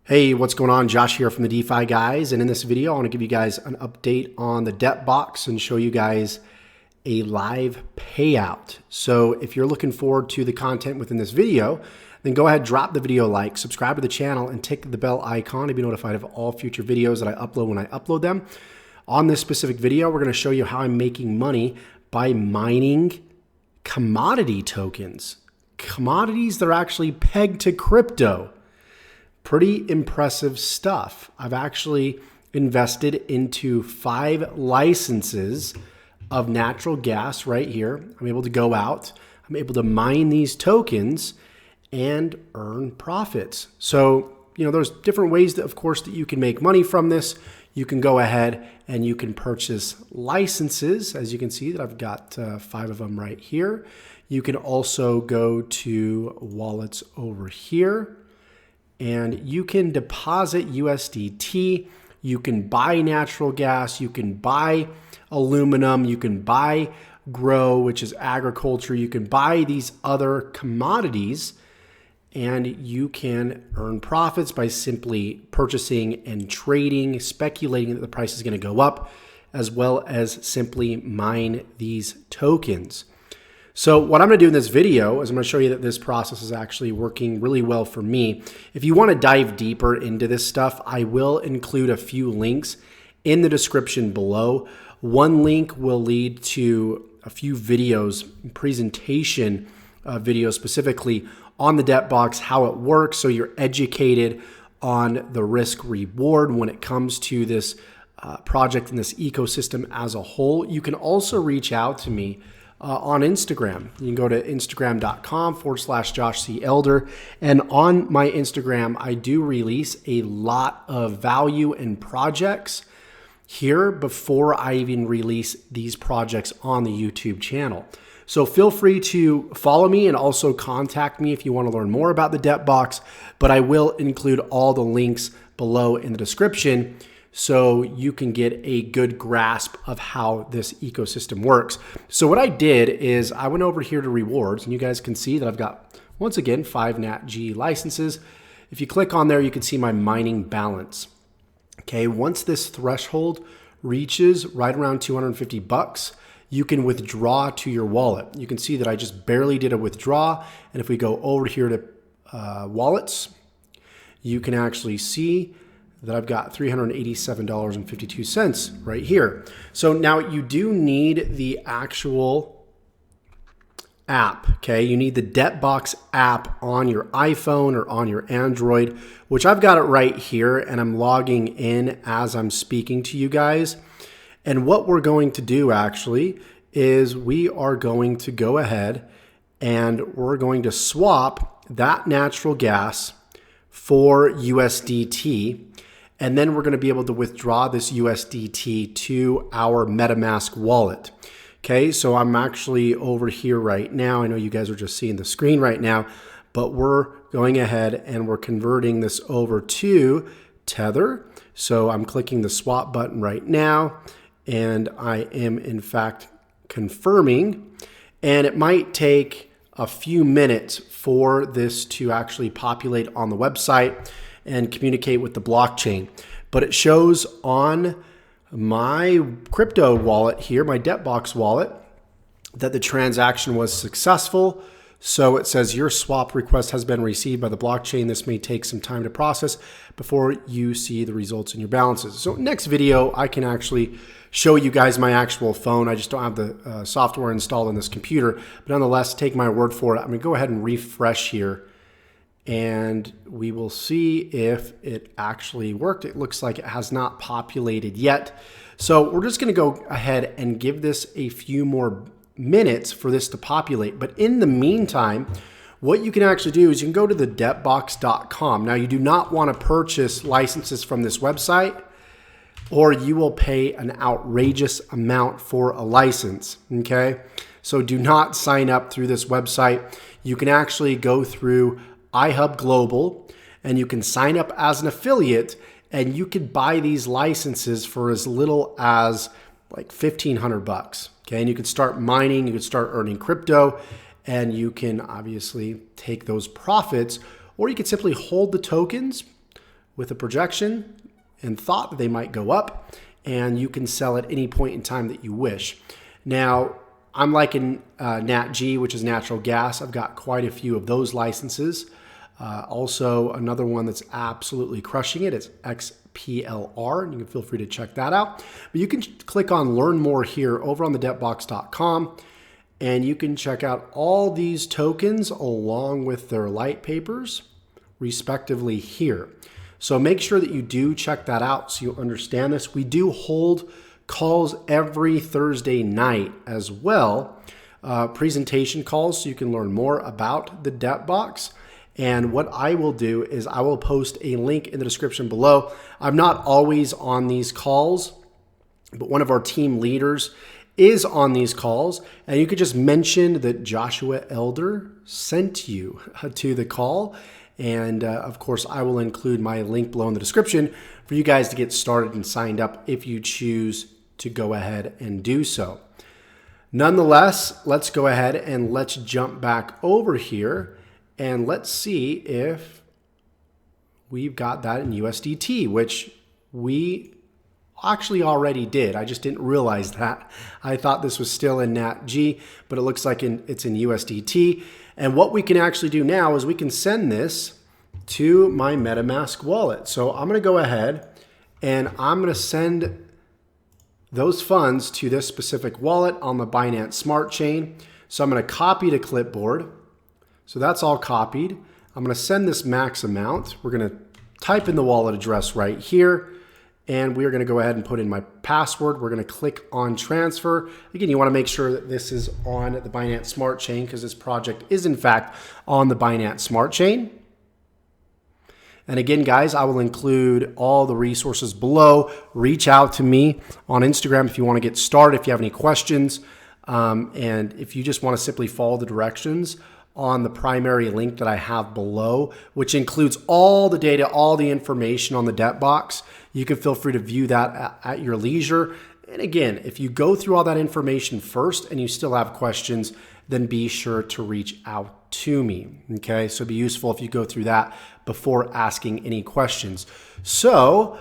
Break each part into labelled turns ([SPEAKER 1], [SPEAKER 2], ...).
[SPEAKER 1] Hey, what's going on? Josh here from the DeFi guys. And in this video, I want to give you guys an update on the debt box and show you guys a live payout. So if you're looking forward to the content within this video, then go ahead, drop the video a like, subscribe to the channel, and tick the bell icon to be notified of all future videos that I upload when I upload them. On this specific video, we're going to show you how I'm making money by mining commodity tokens. Commodities that are actually pegged to crypto. Pretty impressive stuff. I've actually invested into 5 licenses of natural gas right here. I'm able to go out, I'm able to mine these tokens and earn profits. So, there's different ways that, of course, that you can make money from this. You can go ahead and you can purchase licenses. As you can see that I've got 5 of them right here. You can also go to wallets over here. And you can deposit USDT, you can buy natural gas, you can buy aluminum, you can buy grow, which is agriculture, you can buy these other commodities, and you can earn profits by simply purchasing and trading, speculating that the price is going to go up, as well as simply mine these tokens. So what I'm going to do in this video is I'm going to show you that this process is actually working really well for me. If you want to dive deeper into this stuff, I will include a few links in the description below. One link will lead to a few videos, presentation videos specifically on the debt box, how it works, so you're educated on the risk reward when it comes to this project and this ecosystem as a whole. You can also reach out to me on Instagram. You can go to instagram.com/Josh C. Elder. And on my Instagram, I do release a lot of value and projects here before I even release these projects on the YouTube channel. So feel free to follow me and also contact me if you want to learn more about the debt box, but I will include all the links below in the description so you can get a good grasp of how this ecosystem works. So what I did is I went over here to rewards, and you guys can see that I've got, once again, 5 NatG licenses. If you click on there, you can see my mining balance. Okay, once this threshold reaches right around 250 bucks, you can withdraw to your wallet. You can see that I just barely did a withdraw. And if we go over here to wallets, you can actually see that I've got $387.52 right here. So now you do need the actual app, okay? You need the DebtBox app on your iPhone or on your Android, which I've got it right here, and I'm logging in as I'm speaking to you guys. And what we're going to do actually is we are going to go ahead and we're going to swap that natural gas for USDT. And then we're going to be able to withdraw this USDT to our MetaMask wallet. Okay, so I'm actually over here right now. I know you guys are just seeing the screen right now, but we're going ahead and we're converting this over to Tether. So I'm clicking the swap button right now, and I am in fact confirming. And it might take a few minutes for this to actually populate on the website and communicate with the blockchain. But it shows on my crypto wallet here, my DebtBox wallet, that the transaction was successful. So it says your swap request has been received by the blockchain. This may take some time to process before you see the results in your balances. So next video, I can actually show you guys my actual phone. I just don't have the software installed on this computer, but nonetheless, take my word for it. I'm gonna go ahead and refresh here, and we will see if it actually worked. It looks like it has not populated yet. So we're just gonna go ahead and give this a few more minutes for this to populate. But in the meantime, what you can actually do is you can go to the debtbox.com. Now you do not wanna purchase licenses from this website, or you will pay an outrageous amount for a license, okay? So do not sign up through this website. You can actually go through iHub Global, and you can sign up as an affiliate, and you can buy these licenses for as little as like 1,500 bucks. Okay, and you can start mining, you can start earning crypto, and you can obviously take those profits, or you can simply hold the tokens with a projection and thought that they might go up, and you can sell at any point in time that you wish. Now, I'm liking NatG, which is natural gas. I've got quite a few of those licenses. Also, another one that's absolutely crushing it is XPLR, and you can feel free to check that out. But you can click on Learn More here over on the debtbox.com, and you can check out all these tokens along with their light papers, respectively here. So make sure that you do check that out so you understand this. We do hold calls every Thursday night as well, presentation calls, so you can learn more about the debt box. And what I will do is I will post a link in the description below. I'm not always on these calls, but one of our team leaders is on these calls, and you could just mention that Joshua Elder sent you to the call. And of course, I will include my link below in the description for you guys to get started and signed up if you choose to go ahead and do so. Nonetheless, let's go ahead and let's jump back over here and let's see if we've got that in USDT, which we actually already did. I just didn't realize that. I thought this was still in NatG, but it looks like it's in USDT. And what we can actually do now is we can send this to my MetaMask wallet. So I'm going to go ahead and I'm going to send those funds to this specific wallet on the Binance Smart Chain. So I'm going to copy to clipboard. So that's all copied. I'm going to send this max amount. We're going to type in the wallet address right here. And we are going to go ahead and put in my password. We're going to click on transfer. Again, you want to make sure that this is on the Binance Smart Chain because this project is in fact on the Binance Smart Chain. And again, guys, I will include all the resources below. Reach out to me on Instagram if you want to get started, if you have any questions. And if you just want to simply follow the directions on the primary link that I have below, which includes all the data, all the information on the debt box. You can feel free to view that at your leisure. And again, if you go through all that information first and you still have questions, then be sure to reach out to me. Okay, so it'd be useful if you go through that before asking any questions. So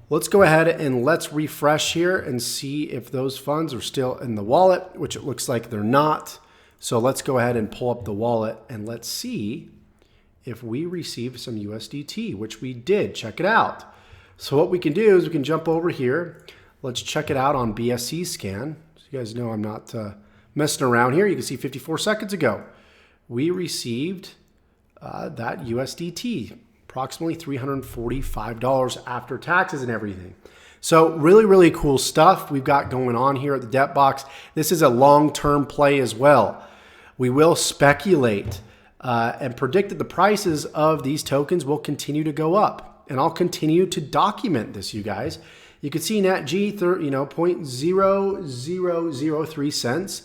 [SPEAKER 1] let's go ahead and let's refresh here and see if those funds are still in the wallet, which it looks like they're not. So let's go ahead and pull up the wallet and let's see if we received some USDT, which we did. Check it out. So what we can do is we can jump over here. Let's check it out on BSC scan. So you guys know I'm not messing around here. You can see 54 seconds ago, we received that USDT, approximately $345 after taxes and everything. So really, really cool stuff we've got going on here at the debt box. This is a long-term play as well. We will speculate and predict that the prices of these tokens will continue to go up. And I'll continue to document this, you guys. You can see NatG, 0.0003 cents.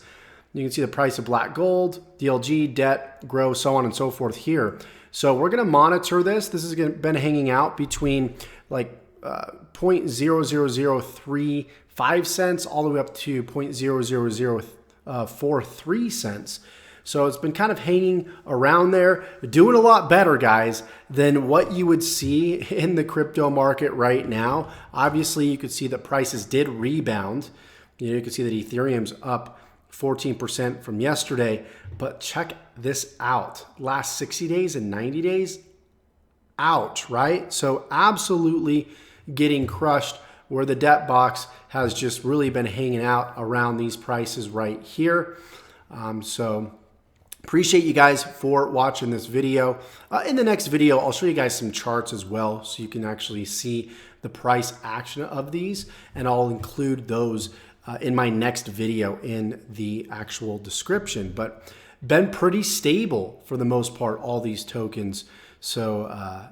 [SPEAKER 1] You can see the price of black gold, DLG, debt, grow, so on and so forth here. So we're going to monitor this. This has been hanging out between like 0.00035 cents all the way up to 0.00043 cents. So it's been kind of hanging around there, doing a lot better, guys, than what you would see in the crypto market right now. Obviously, you could see that prices did rebound. You can see that Ethereum's up 14% from yesterday, but check this out. Last 60 days and 90 days, ouch, right? So absolutely getting crushed, where the debt box has just really been hanging out around these prices right here. So appreciate you guys for watching this video. In the next video, I'll show you guys some charts as well so you can actually see the price action of these, and I'll include those in my next video in the actual description. But been pretty stable for the most part, all these tokens. So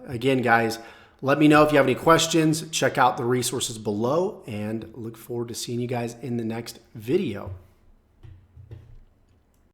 [SPEAKER 1] again, guys, let me know if you have any questions. Check out the resources below and look forward to seeing you guys in the next video.